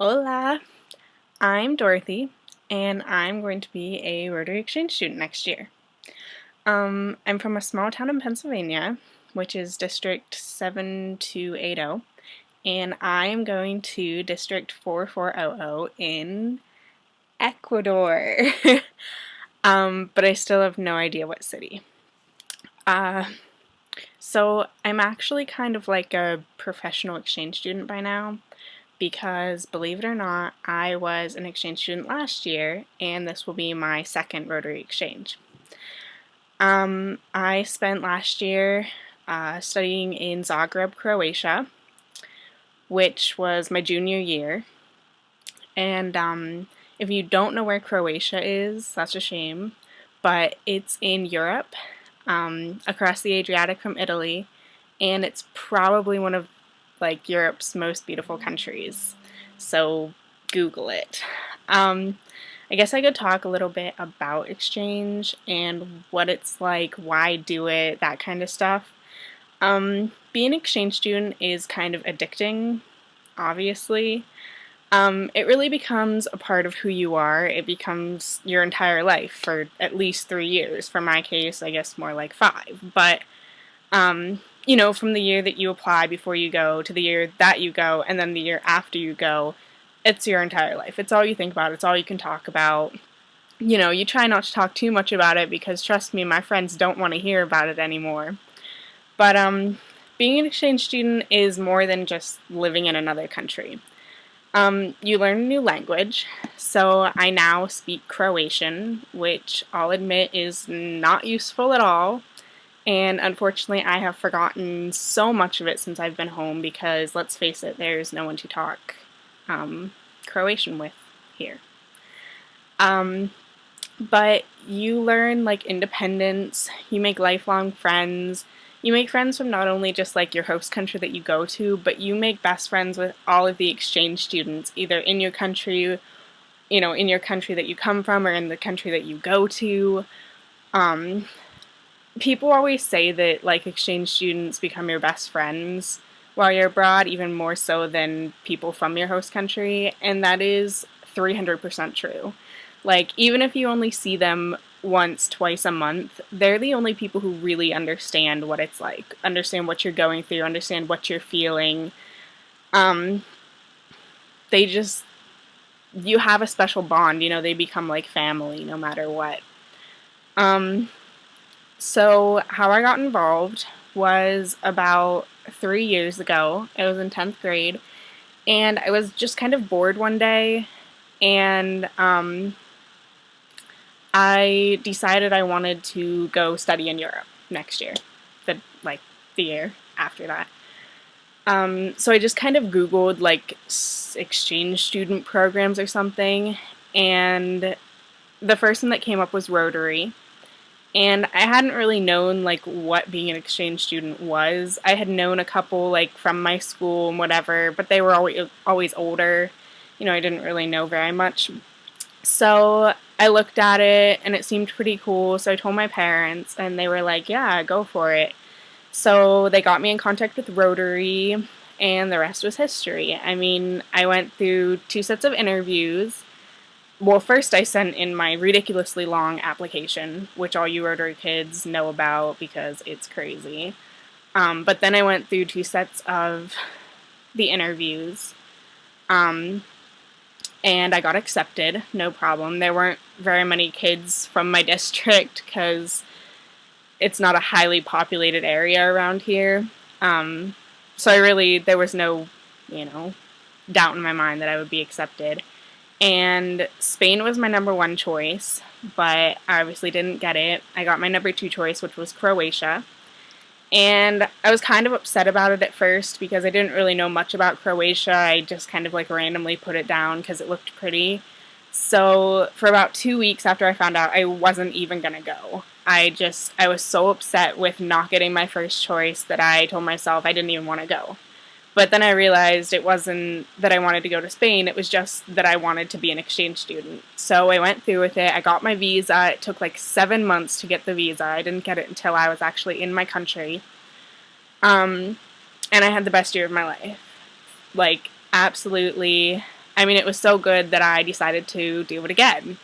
Hola, I'm Dorothy, and I'm going to be a Rotary exchange student next year. I'm from a small town in Pennsylvania, which is District 7280, and I am going to District 4400 in Ecuador. But I still have no idea what city. Uh, so I'm actually kind of like a professional exchange student by now, because believe it or not, I was an exchange student last year, and this will be my second Rotary exchange. I spent last year studying in Zagreb, Croatia, which was my junior year. And if you don't know where Croatia is, that's a shame, but it's in Europe, across the Adriatic from Italy, and it's probably one of Europe's most beautiful countries. So Google it. I guess I could talk a little bit about exchange and what it's like, why do it, that kind of stuff. Being an exchange student is kind of addicting, obviously. It really becomes a part of who you are. It becomes your entire life for at least 3 years. For my case, I guess more like 5. But from the year that you apply before you go to the year that you go and then the year after you go, it's your entire life. It's all you think about. It's all you can talk about. You try not to talk too much about it because, trust me, my friends don't want to hear about it anymore. But being an exchange student is more than just living in another country. You learn a new language. So I now speak Croatian, which I'll admit is not useful at all. And unfortunately, I have forgotten so much of it since I've been home because, let's face it, there's no one to talk Croatian with here. But you learn independence, you make lifelong friends. You make friends from not only just your host country that you go to, but you make best friends with all of the exchange students, either in your country, in your country that you come from or in the country that you go to. People always say that exchange students become your best friends while you're abroad, even more so than people from your host country, and that is 300% true. Even if you only see them once, twice a month, they're the only people who really understand what it's like, understand what you're going through, understand what you're feeling. They just, you have a special bond, they become like family no matter what. So how I got involved was about 3 years ago. I was in 10th grade, and I was just kind of bored one day, and I decided I wanted to go study in Europe next year, the year after that. So I just kind of Googled exchange student programs or something, and the first one that came up was Rotary. And I hadn't really known what being an exchange student was. I had known a couple from my school and whatever, but they were always older. I didn't really know very much. So I looked at it and it seemed pretty cool. So I told my parents and they were like, "Yeah, go for it." So they got me in contact with Rotary, and the rest was history. I mean, I went through 2 sets of interviews. Well, first I sent in my ridiculously long application, which all you Rotary kids know about because it's crazy. But then I went through 2 sets of the interviews, and I got accepted, no problem. There weren't very many kids from my district because it's not a highly populated area around here. So there was no, doubt in my mind that I would be accepted. And Spain was my number 1 choice, but I obviously didn't get it. I got my number 2 choice, which was Croatia. And I was kind of upset about it at first because I didn't really know much about Croatia. I just kind of randomly put it down because it looked pretty. So for about 2 weeks after I found out, I wasn't even going to go. I was so upset with not getting my first choice that I told myself I didn't even want to go. But then I realized it wasn't that I wanted to go to Spain, it was just that I wanted to be an exchange student. So I went through with it, I got my visa, it took 7 months to get the visa, I didn't get it until I was actually in my country. And I had the best year of my life. Absolutely, I mean, it was so good that I decided to do it again.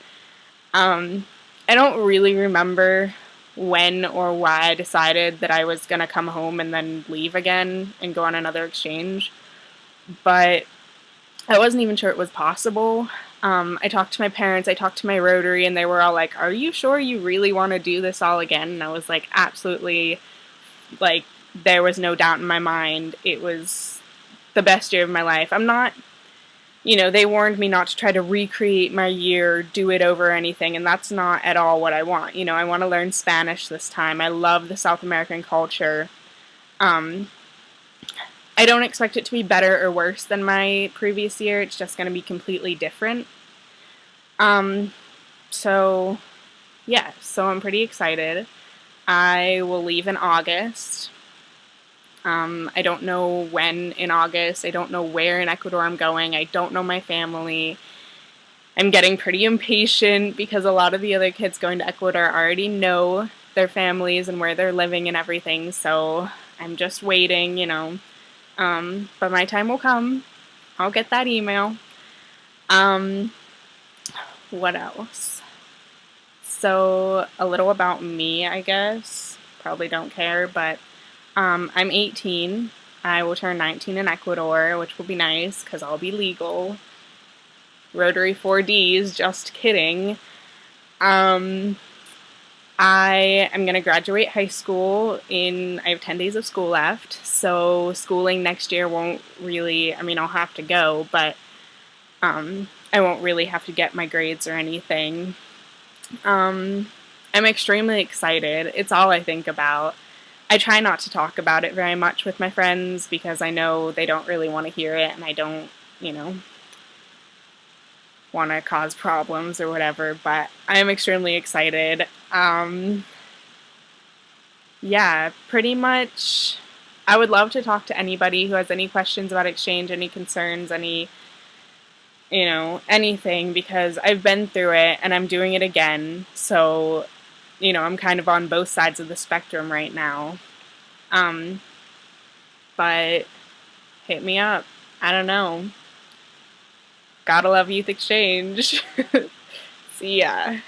I don't really remember when or why I decided that I was going to come home and then leave again and go on another exchange, but I wasn't even sure it was possible. I talked to my parents, I talked to my Rotary, and they were all like, "Are you sure you really want to do this all again?" And I was like, absolutely. Like, there was no doubt in my mind. It was the best year of my life. I'm not, they warned me not to try to recreate my year, do it over or anything, and that's not at all what I want. I want to learn Spanish this time. I love the South American culture. I don't expect it to be better or worse than my previous year. It's just going to be completely different. So, yeah, so I'm pretty excited. I will leave in August. I don't know when in August. I don't know where in Ecuador I'm going. I don't know my family. I'm getting pretty impatient because a lot of the other kids going to Ecuador already know their families and where they're living and everything, so I'm just waiting, but my time will come. I'll get that email. What else? So, a little about me, I guess. Probably don't care, but I'm 18. I will turn 19 in Ecuador, which will be nice because I'll be legal. Rotary 4Ds, just kidding. I am going to graduate high school I have 10 days of school left, so schooling next year won't really, I'll have to go, but I won't really have to get my grades or anything. I'm extremely excited. It's all I think about. I try not to talk about it very much with my friends because I know they don't really want to hear it, and I don't, want to cause problems or whatever, but I am extremely excited. Yeah, pretty much I would love to talk to anybody who has any questions about exchange, any concerns, anything, because I've been through it and I'm doing it again, so, I'm kind of on both sides of the spectrum right now. But hit me up. I don't know. Gotta love youth exchange. See ya.